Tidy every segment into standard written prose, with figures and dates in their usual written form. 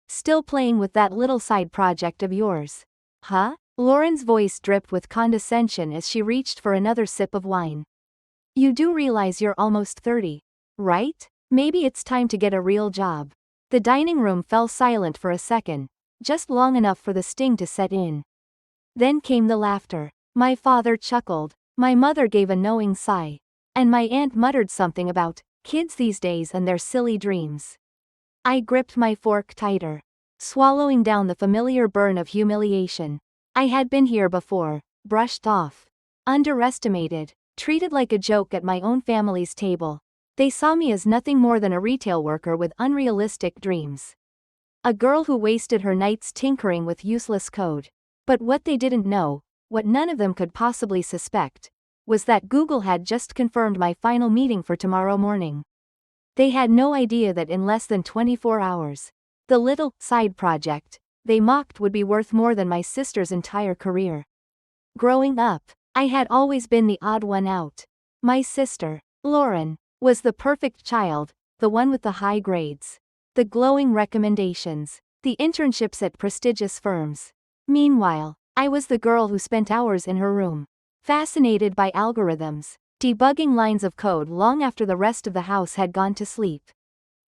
Still playing with that little side project of yours? Huh? Lauren's voice dripped with condescension as she reached for another sip of wine. You do realize you're almost 30, right? Maybe it's time to get a real job. The dining room fell silent for a second, just long enough for the sting to set in. Then came the laughter. My father chuckled, my mother gave a knowing sigh, and my aunt muttered something about kids these days and their silly dreams. I gripped my fork tighter, swallowing down the familiar burn of humiliation. I had been here before, brushed off, underestimated, treated like a joke at my own family's table. They saw me as nothing more than a retail worker with unrealistic dreams. A girl who wasted her nights tinkering with useless code. But what they didn't know, what none of them could possibly suspect, was that Google had just confirmed my final meeting for tomorrow morning. They had no idea that in less than 24 hours, the little side project they mocked would be worth more than my sister's entire career. Growing up, I had always been the odd one out. My sister, Lauren, was the perfect child, the one with the high grades, the glowing recommendations, the internships at prestigious firms. Meanwhile, I was the girl who spent hours in her room, fascinated by algorithms, debugging lines of code long after the rest of the house had gone to sleep.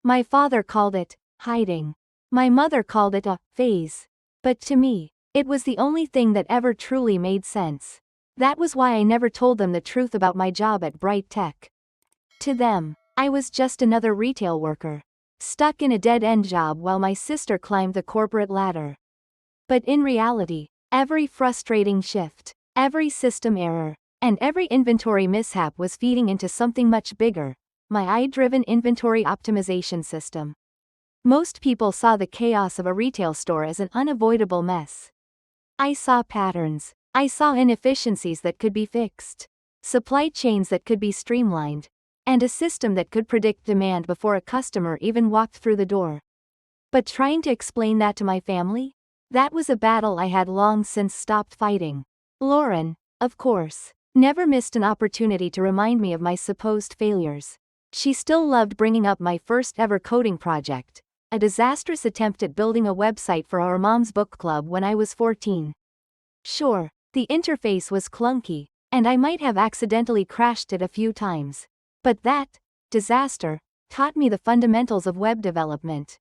My father called it hiding. My mother called it a phase. But to me, it was the only thing that ever truly made sense. That was why I never told them the truth about my job at BrightTech. To them, I was just another retail worker, stuck in a dead-end job while my sister climbed the corporate ladder. But in reality, every frustrating shift, every system error, and every inventory mishap was feeding into something much bigger, my AI-driven inventory optimization system. Most people saw the chaos of a retail store as an unavoidable mess. I saw patterns. I saw inefficiencies that could be fixed, supply chains that could be streamlined, and a system that could predict demand before a customer even walked through the door. But trying to explain that to my family? That was a battle I had long since stopped fighting. Lauren, of course, never missed an opportunity to remind me of my supposed failures. She still loved bringing up my first ever coding project, a disastrous attempt at building a website for our mom's book club when I was 14. Sure, the interface was clunky, and I might have accidentally crashed it a few times. But that disaster taught me the fundamentals of web development.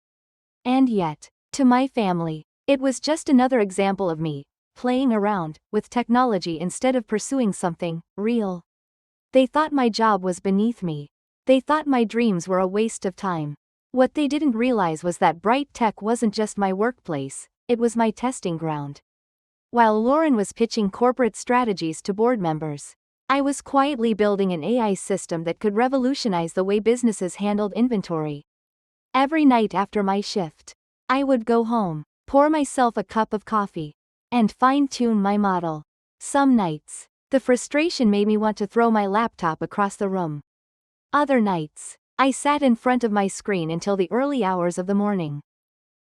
And yet, to my family, it was just another example of me playing around with technology instead of pursuing something real. They thought my job was beneath me. They thought my dreams were a waste of time. What they didn't realize was that BrightTech wasn't just my workplace, it was my testing ground. While Lauren was pitching corporate strategies to board members, I was quietly building an AI system that could revolutionize the way businesses handled inventory. Every night after my shift, I would go home, pour myself a cup of coffee, and fine-tune my model. Some nights, the frustration made me want to throw my laptop across the room. Other nights, I sat in front of my screen until the early hours of the morning,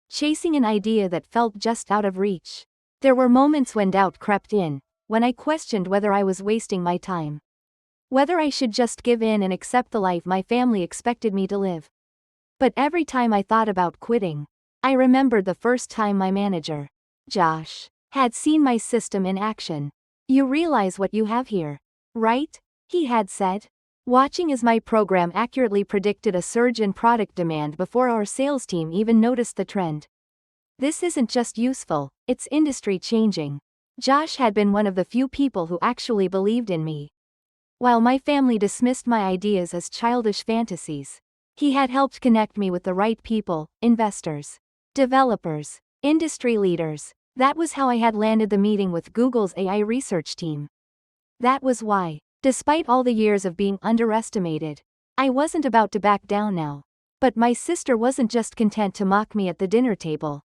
chasing an idea that felt just out of reach. There were moments when doubt crept in, when I questioned whether I was wasting my time, whether I should just give in and accept the life my family expected me to live. But every time I thought about quitting, I remembered the first time my manager, Josh, had seen my system in action. "You realize what you have here, right?" he had said, watching as my program accurately predicted a surge in product demand before our sales team even noticed the trend. "This isn't just useful, it's industry-changing." Josh had been one of the few people who actually believed in me. While my family dismissed my ideas as childish fantasies, he had helped connect me with the right people, investors, developers, industry leaders. That was how I had landed the meeting with Google's AI research team. That was why, despite all the years of being underestimated, I wasn't about to back down now. But my sister wasn't just content to mock me at the dinner table.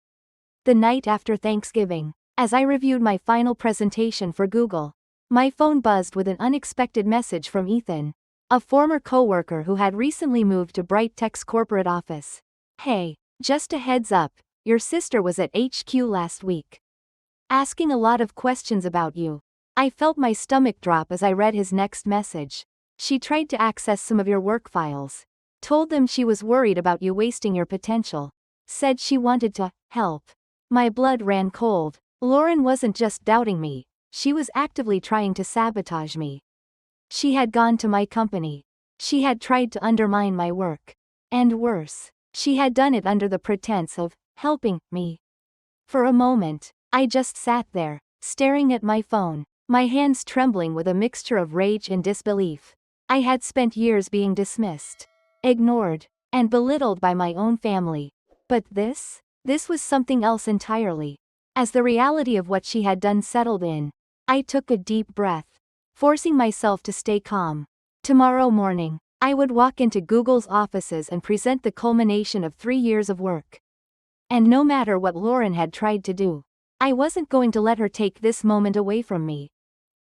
The night after Thanksgiving, as I reviewed my final presentation for Google, my phone buzzed with an unexpected message from Ethan, a former coworker who had recently moved to BrightTech's corporate office. "Hey, just a heads up, your sister was at HQ last week, asking a lot of questions about you." I felt my stomach drop as I read his next message. "She tried to access some of your work files. Told them she was worried about you wasting your potential. said she wanted to help. My blood ran cold. Lauren wasn't just doubting me, she was actively trying to sabotage me. She had gone to my company. She had tried to undermine my work. And worse, she had done it under the pretense of helping me. For a moment, I just sat there, staring at my phone, my hands trembling with a mixture of rage and disbelief. I had spent years being dismissed, ignored, and belittled by my own family. But this was something else entirely. As the reality of what she had done settled in, I took a deep breath, forcing myself to stay calm. Tomorrow morning, I would walk into Google's offices and present the culmination of 3 years of work. And no matter what Lauren had tried to do, I wasn't going to let her take this moment away from me.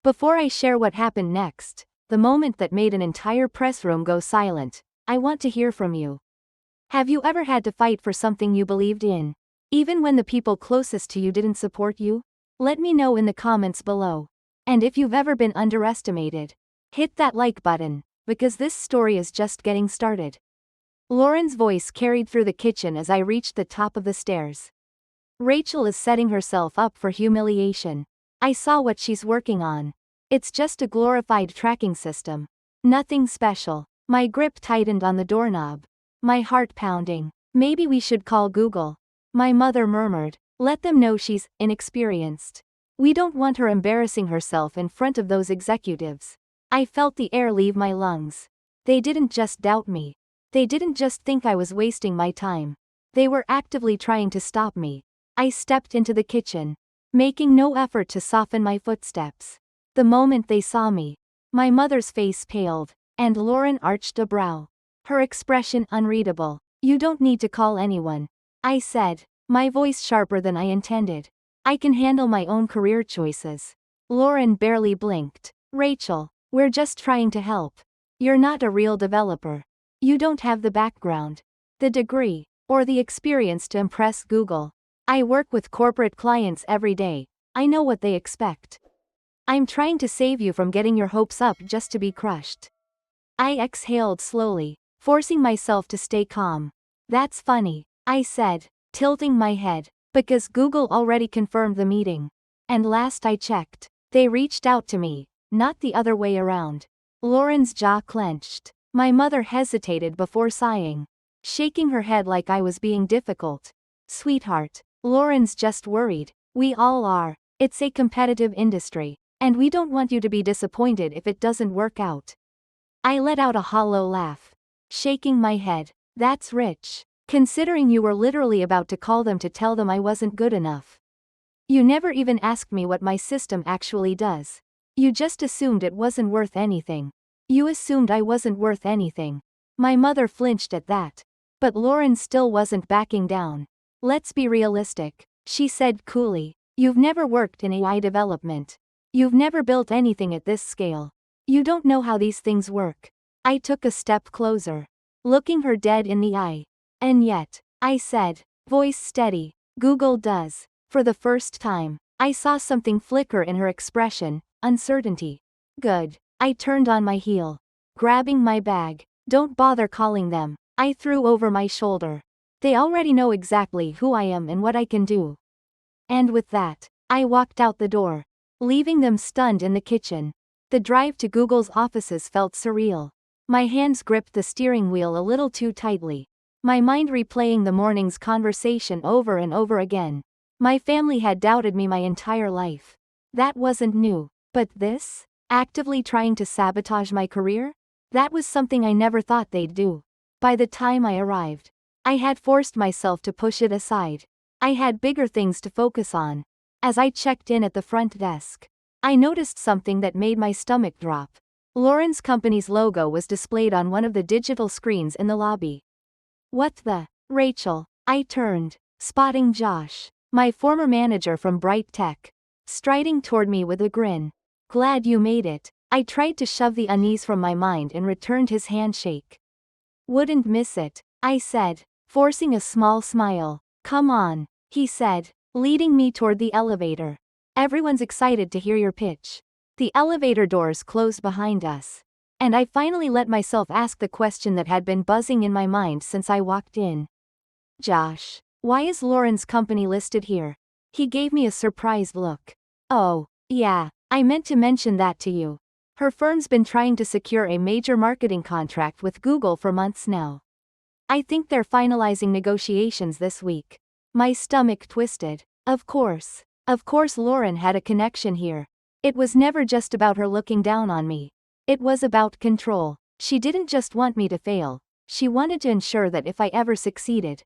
Before I share what happened next, the moment that made an entire press room go silent, I want to hear from you. Have you ever had to fight for something you believed in, even when the people closest to you didn't support you? Let me know in the comments below. And if you've ever been underestimated, hit that like button, because this story is just getting started. Lauren's voice carried through the kitchen as I reached the top of the stairs. Rachel is setting herself up for humiliation. I saw what she's working on. It's just a glorified tracking system. Nothing special. My grip tightened on the doorknob. My heart pounding. Maybe we should call Google. My mother murmured. Let them know she's inexperienced. We don't want her embarrassing herself in front of those executives. I felt the air leave my lungs. They didn't just doubt me. They didn't just think I was wasting my time. They were actively trying to stop me. I stepped into the kitchen, making no effort to soften my footsteps. The moment they saw me, my mother's face paled, and Lauren arched a brow. Her expression unreadable. You don't need to call anyone, I said, my voice sharper than I intended. I can handle my own career choices. Lauren barely blinked. Rachel, we're just trying to help. You're not a real developer. You don't have the background, the degree, or the experience to impress Google. I work with corporate clients every day. I know what they expect. I'm trying to save you from getting your hopes up just to be crushed. I exhaled slowly, forcing myself to stay calm. That's funny, I said, tilting my head, because Google already confirmed the meeting. And last I checked, they reached out to me, not the other way around. Lauren's jaw clenched. My mother hesitated before sighing, shaking her head like I was being difficult. Sweetheart, Lauren's just worried. We all are. It's a competitive industry, and we don't want you to be disappointed if it doesn't work out. I let out a hollow laugh, shaking my head. That's rich, considering you were literally about to call them to tell them I wasn't good enough. You never even asked me what my system actually does. You just assumed it wasn't worth anything. You assumed I wasn't worth anything. My mother flinched at that. But Lauren still wasn't backing down. Let's be realistic, she said coolly. You've never worked in AI development. You've never built anything at this scale. You don't know how these things work. I took a step closer, looking her dead in the eye. And yet, I said, voice steady, Google does. For the first time, I saw something flicker in her expression, uncertainty. Good. I turned on my heel, grabbing my bag. Don't bother calling them, I threw over my shoulder. They already know exactly who I am and what I can do. And with that, I walked out the door, leaving them stunned in the kitchen. The drive to Google's offices felt surreal. My hands gripped the steering wheel a little too tightly, my mind replaying the morning's conversation over and over again. My family had doubted me my entire life. That wasn't new, but this? Actively trying to sabotage my career? That was something I never thought they'd do. By the time I arrived, I had forced myself to push it aside. I had bigger things to focus on. As I checked in at the front desk, I noticed something that made my stomach drop. Lauren's company's logo was displayed on one of the digital screens in the lobby. What the? Rachel, I turned, spotting Josh, my former manager from BrightTech, striding toward me with a grin. Glad you made it. I tried to shove the unease from my mind and returned his handshake. Wouldn't miss it, I said, forcing a small smile. Come on, he said, leading me toward the elevator. Everyone's excited to hear your pitch. The elevator doors closed behind us, and I finally let myself ask the question that had been buzzing in my mind since I walked in. Josh, Why is Lauren's company listed here? He gave me a surprised look. Oh, yeah, I meant to mention that to you. Her firm's been trying to secure a major marketing contract with Google for months now. I think they're finalizing negotiations this week. My stomach twisted. Of course Lauren had a connection here. It was never just about her looking down on me. It was about control. She didn't just want me to fail. She wanted to ensure that if I ever succeeded,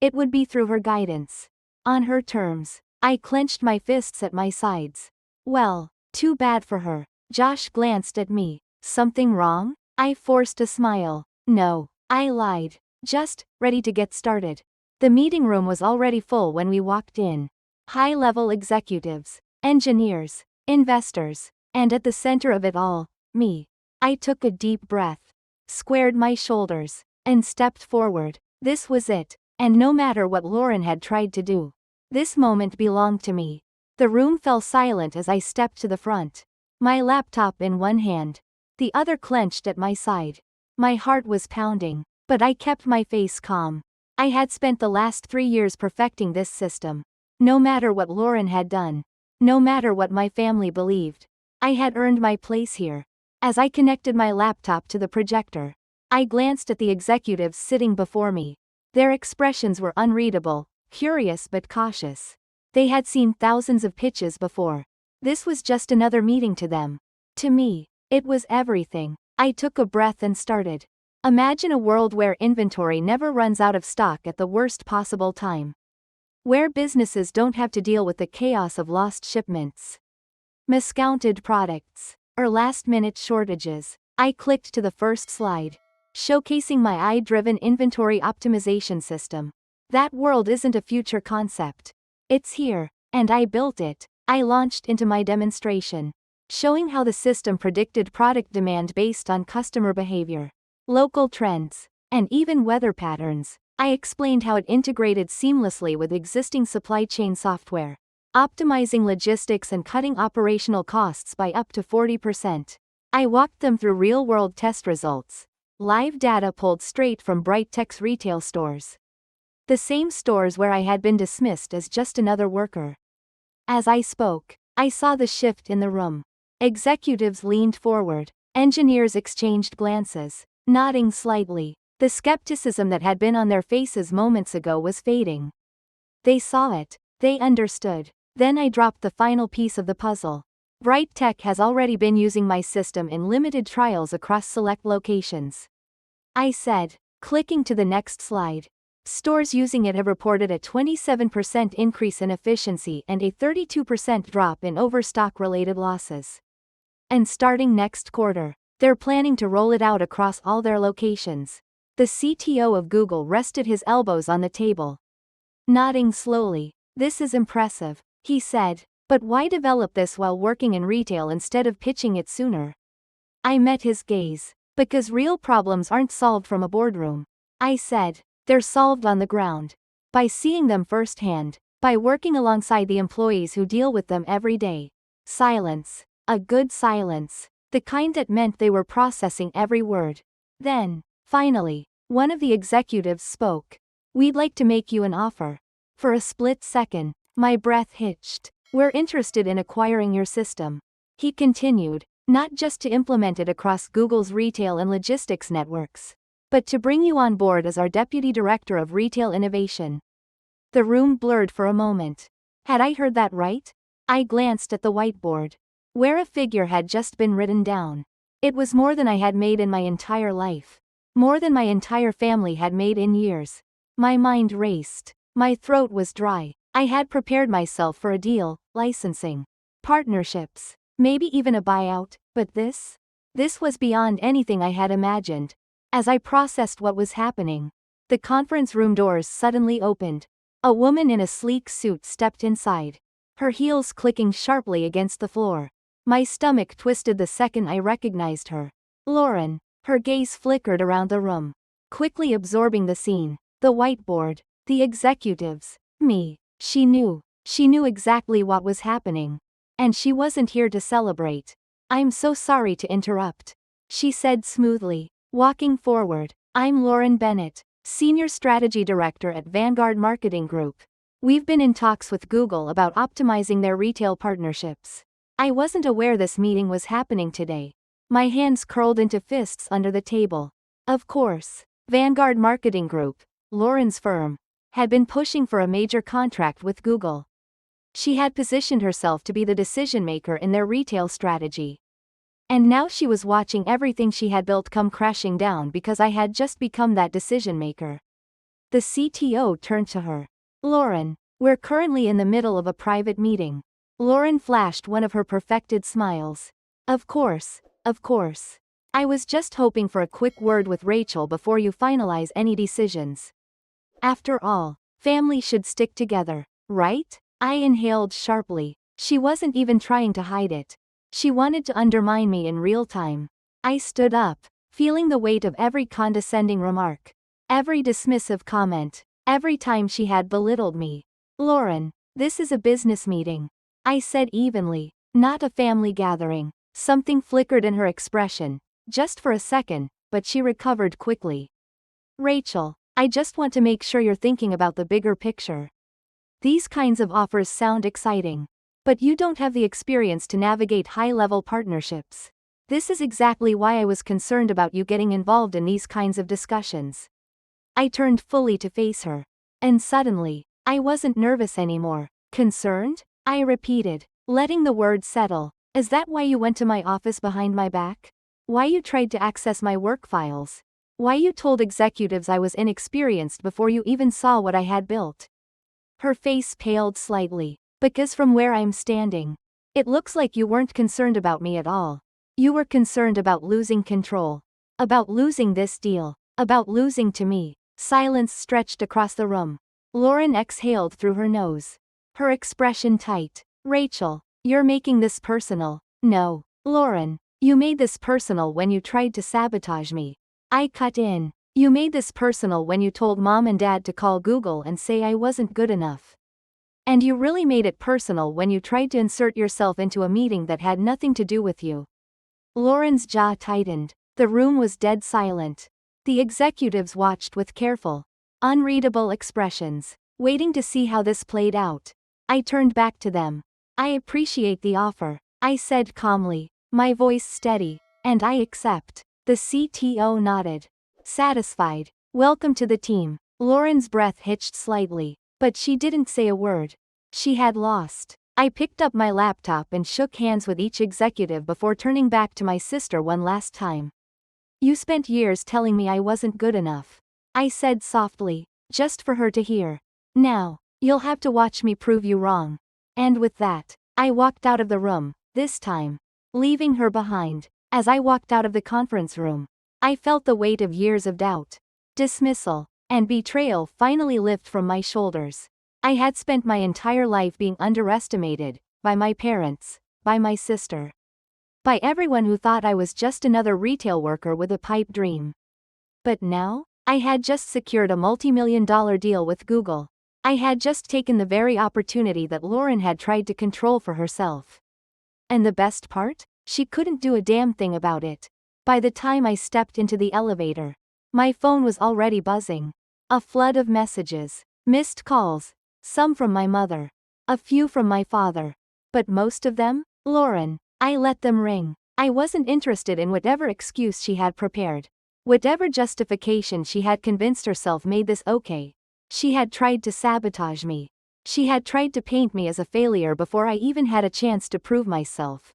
it would be through her guidance. On her terms. I clenched my fists at my sides. Well, too bad for her. Josh glanced at me. Something wrong? I forced a smile. No, I lied. Just ready to get started. The meeting room was already full when we walked in. High-level executives, engineers, investors, and at the center of it all, me. I took a deep breath, squared my shoulders, and stepped forward. This was it, and no matter what Lauren had tried to do, this moment belonged to me. The room fell silent as I stepped to the front, my laptop in one hand, the other clenched at my side. My heart was pounding, but I kept my face calm. I had spent the last 3 years perfecting this system. No matter what Lauren had done, no matter what my family believed, I had earned my place here. As I connected my laptop to the projector, I glanced at the executives sitting before me. Their expressions were unreadable, curious but cautious. They had seen thousands of pitches before. This was just another meeting to them. To me, it was everything. I took a breath and started. Imagine a world where inventory never runs out of stock at the worst possible time. Where businesses don't have to deal with the chaos of lost shipments, miscounted products, or last-minute shortages. I clicked to the first slide, showcasing my AI-driven inventory optimization system. That world isn't a future concept. It's here, and I built it. I launched into my demonstration, showing how the system predicted product demand based on customer behavior, local trends, and even weather patterns. I explained how it integrated seamlessly with existing supply chain software, optimizing logistics and cutting operational costs by up to 40%. I walked them through real-world test results, live data pulled straight from BrightTech's retail stores. The same stores where I had been dismissed as just another worker. As I spoke, I saw the shift in the room. Executives leaned forward, engineers exchanged glances, nodding slightly. The skepticism that had been on their faces moments ago was fading. They saw it, they understood. Then I dropped the final piece of the puzzle. BrightTech has already been using my system in limited trials across select locations, I said, clicking to the next slide. Stores using it have reported a 27% increase in efficiency and a 32% drop in overstock-related losses. And starting next quarter, they're planning to roll it out across all their locations. The CTO of Google rested his elbows on the table, nodding slowly. This is impressive, he said, but why develop this while working in retail instead of pitching it sooner? I met his gaze. Because real problems aren't solved from a boardroom, I said. They're solved on the ground. By seeing them firsthand, by working alongside the employees who deal with them every day. Silence. A good silence. The kind that meant they were processing every word. Then, finally, one of the executives spoke. We'd like to make you an offer. For a split second, my breath hitched. We're interested in acquiring your system. He continued, not just to implement it across Google's retail and logistics networks, but to bring you on board as our Deputy Director of Retail Innovation. The room blurred for a moment. Had I heard that right? I glanced at the whiteboard, where a figure had just been written down. It was more than I had made in my entire life. More than my entire family had made in years. My mind raced. My throat was dry. I had prepared myself for a deal, licensing, partnerships, maybe even a buyout, but this was beyond anything I had imagined. As I processed what was happening, the conference room doors suddenly opened. A woman in a sleek suit stepped inside, her heels clicking sharply against the floor. My stomach twisted the second I recognized her. Lauren. Her gaze flickered around the room, quickly absorbing the scene, the whiteboard, the executives, me. She knew exactly what was happening. And she wasn't here to celebrate. I'm so sorry to interrupt, she said smoothly, walking forward. I'm Lauren Bennett, Senior Strategy Director at Vanguard Marketing Group. We've been in talks with Google about optimizing their retail partnerships. I wasn't aware this meeting was happening today. My hands curled into fists under the table. Of course, Vanguard Marketing Group, Lauren's firm, had been pushing for a major contract with Google. She had positioned herself to be the decision-maker in their retail strategy. And now she was watching everything she had built come crashing down because I had just become that decision-maker. The CTO turned to her. "Lauren, we're currently in the middle of a private meeting." Lauren flashed one of her perfected smiles. Of course, of course. I was just hoping for a quick word with Rachel before you finalize any decisions. After all, family should stick together, right? I inhaled sharply. She wasn't even trying to hide it. She wanted to undermine me in real time. I stood up, feeling the weight of every condescending remark, every dismissive comment, every time she had belittled me. "Lauren, this is a business meeting," I said evenly, "not a family gathering." Something flickered in her expression, just for a second, but she recovered quickly. "Rachel, I just want to make sure you're thinking about the bigger picture. These kinds of offers sound exciting, but you don't have the experience to navigate high-level partnerships. This is exactly why I was concerned about you getting involved in these kinds of discussions." I turned fully to face her. And suddenly, I wasn't nervous anymore. "Concerned?" I repeated, letting the word settle. "Is that why you went to my office behind my back? Why you tried to access my work files? Why you told executives I was inexperienced before you even saw what I had built?" Her face paled slightly. "Because from where I'm standing, it looks like you weren't concerned about me at all. You were concerned about losing control. About losing this deal. About losing to me." Silence stretched across the room. Lauren exhaled through her nose, her expression tight. "Rachel, you're making this personal." "No, Lauren, you made this personal when you tried to sabotage me." I cut in. "You made this personal when you told Mom and Dad to call Google and say I wasn't good enough. And you really made it personal when you tried to insert yourself into a meeting that had nothing to do with you." Lauren's jaw tightened. The room was dead silent. The executives watched with careful, unreadable expressions, waiting to see how this played out. I turned back to them. "I appreciate the offer," I said calmly, my voice steady, "and I accept." The CTO nodded. Satisfied. "Welcome to the team." Lauren's breath hitched slightly, but she didn't say a word. She had lost. I picked up my laptop and shook hands with each executive before turning back to my sister one last time. "You spent years telling me I wasn't good enough," I said softly, just for her to hear. "Now, you'll have to watch me prove you wrong." And with that, I walked out of the room, this time, leaving her behind. As I walked out of the conference room, I felt the weight of years of doubt, dismissal, and betrayal finally lift from my shoulders. I had spent my entire life being underestimated, by my parents, by my sister, by everyone who thought I was just another retail worker with a pipe dream. But now, I had just secured a multi-million-dollar deal with Google. I had just taken the very opportunity that Lauren had tried to control for herself. And the best part? She couldn't do a damn thing about it. By the time I stepped into the elevator, my phone was already buzzing. A flood of messages, missed calls, some from my mother, a few from my father, but most of them, Lauren. I let them ring. I wasn't interested in whatever excuse she had prepared, whatever justification she had convinced herself made this okay. She had tried to sabotage me. She had tried to paint me as a failure before I even had a chance to prove myself.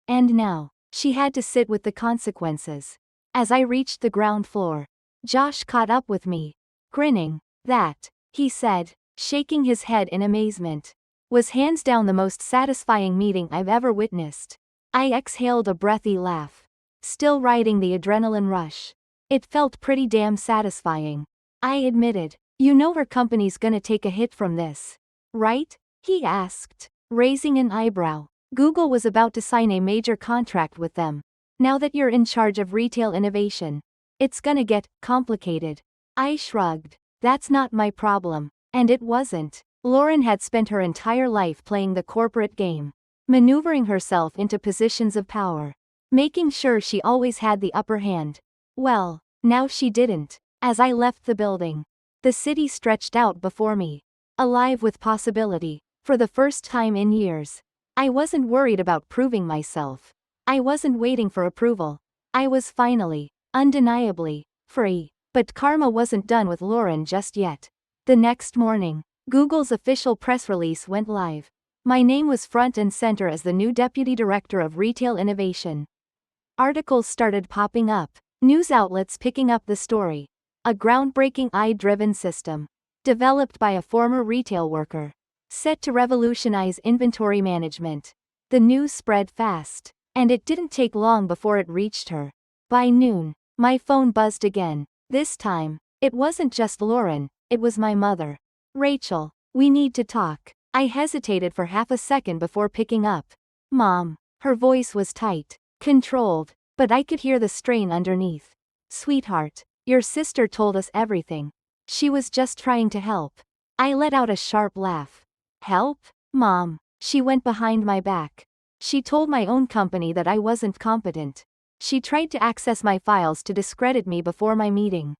And now, she had to sit with the consequences. As I reached the ground floor, Josh caught up with me, grinning. "That," he said, shaking his head in amazement, "was hands down the most satisfying meeting I've ever witnessed." I exhaled a breathy laugh, still riding the adrenaline rush. It felt pretty damn satisfying. I admitted. "You know her company's gonna take a hit from this, right?" he asked, raising an eyebrow. "Google was about to sign a major contract with them. Now that you're in charge of retail innovation, it's gonna get complicated." I shrugged. That's not my problem. And it wasn't. Lauren had spent her entire life playing the corporate game, maneuvering herself into positions of power, making sure she always had the upper hand. Well, now she didn't. As I left the building, the city stretched out before me, alive with possibility. For the first time in years, I wasn't worried about proving myself. I wasn't waiting for approval. I was finally, undeniably, free. But karma wasn't done with Lauren just yet. The next morning, Google's official press release went live. My name was front and center as the new Deputy Director of Retail Innovation. Articles started popping up, news outlets picking up the story. A groundbreaking AI-driven system, developed by a former retail worker, set to revolutionize inventory management. The news spread fast, and it didn't take long before it reached her. By noon, my phone buzzed again. This time, it wasn't just Lauren, it was my mother. Rachel, we need to talk. I hesitated for half a second before picking up. Mom. Her voice was tight, controlled, but I could hear the strain underneath. Sweetheart, your sister told us everything. She was just trying to help. I let out a sharp laugh. Help? Mom. She went behind my back. She told my own company that I wasn't competent. She tried to access my files to discredit me before my meeting.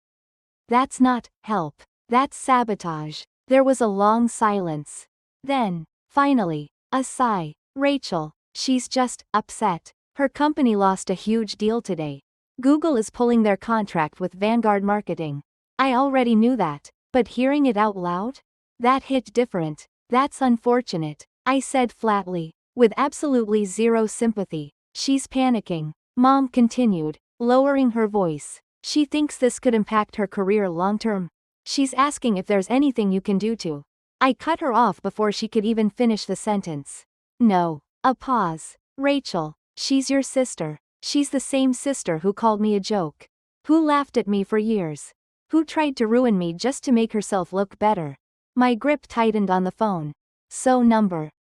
That's not help. That's sabotage. There was a long silence. Then, finally, a sigh. Rachel, she's just upset. Her company lost a huge deal today. Google is pulling their contract with Vanguard Marketing. I already knew that, but hearing it out loud? That hit different. That's unfortunate, I said flatly, with absolutely zero sympathy. She's panicking, Mom continued, lowering her voice. She thinks this could impact her career long-term. She's asking if there's anything you can do to. I cut her off before she could even finish the sentence. No. A pause. Rachel, she's your sister. She's the same sister who called me a joke. Who laughed at me for years. Who tried to ruin me just to make herself look better. My grip tightened on the phone.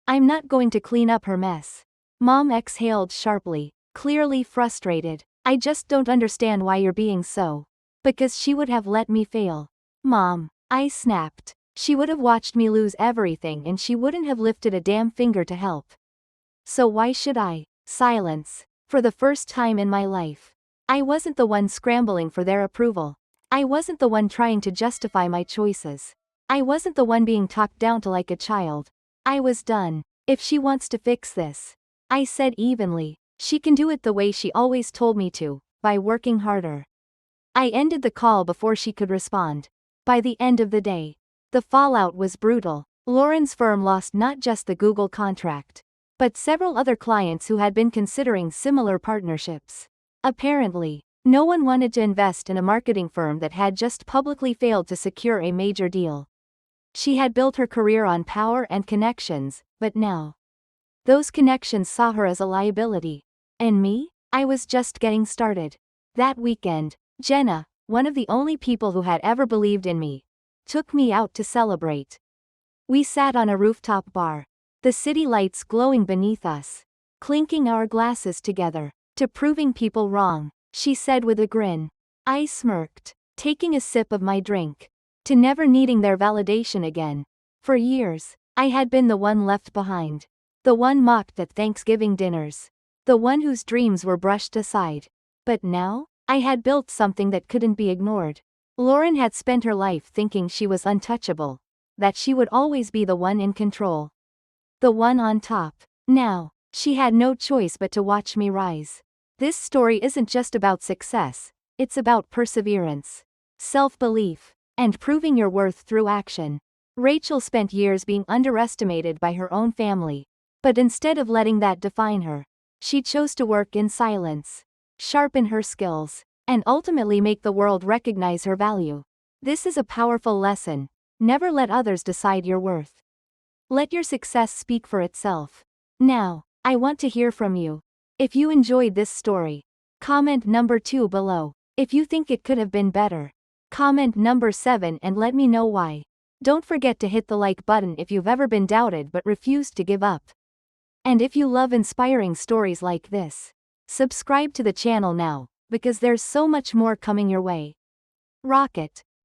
I'm not going to clean up her mess. Mom exhaled sharply, clearly frustrated. I just don't understand why you're being so. Because she would have let me fail. Mom, I snapped. She would have watched me lose everything and she wouldn't have lifted a damn finger to help. So why should I? Silence. For the first time in my life. I wasn't the one scrambling for their approval. I wasn't the one trying to justify my choices. I wasn't the one being talked down to like a child. I was done. If she wants to fix this, I said evenly, she can do it the way she always told me to, by working harder. I ended the call before she could respond. By the end of the day, the fallout was brutal. Lauren's firm lost not just the Google contract, but several other clients who had been considering similar partnerships. Apparently, no one wanted to invest in a marketing firm that had just publicly failed to secure a major deal. She had built her career on power and connections, but now, those connections saw her as a liability. And me? I was just getting started. That weekend, Jenna, one of the only people who had ever believed in me, took me out to celebrate. We sat on a rooftop bar, the city lights glowing beneath us, clinking our glasses together, to proving people wrong, she said with a grin. I smirked, taking a sip of my drink, to never needing their validation again. For years, I had been the one left behind, the one mocked at Thanksgiving dinners, the one whose dreams were brushed aside. But now, I had built something that couldn't be ignored. Lauren had spent her life thinking she was untouchable, that she would always be the one in control, the one on top. Now, she had no choice but to watch me rise. This story isn't just about success, it's about perseverance, self-belief, and proving your worth through action. Rachel spent years being underestimated by her own family, but instead of letting that define her, she chose to work in silence, sharpen her skills, and ultimately make the world recognize her value. This is a powerful lesson. Never let others decide your worth. Let your success speak for itself. Now, I want to hear from you. If you enjoyed this story, comment number 2 below. If you think it could have been better, comment number 7 and let me know why. Don't forget to hit the like button if you've ever been doubted but refused to give up. And if you love inspiring stories like this, subscribe to the channel now, because there's so much more coming your way. Rock it.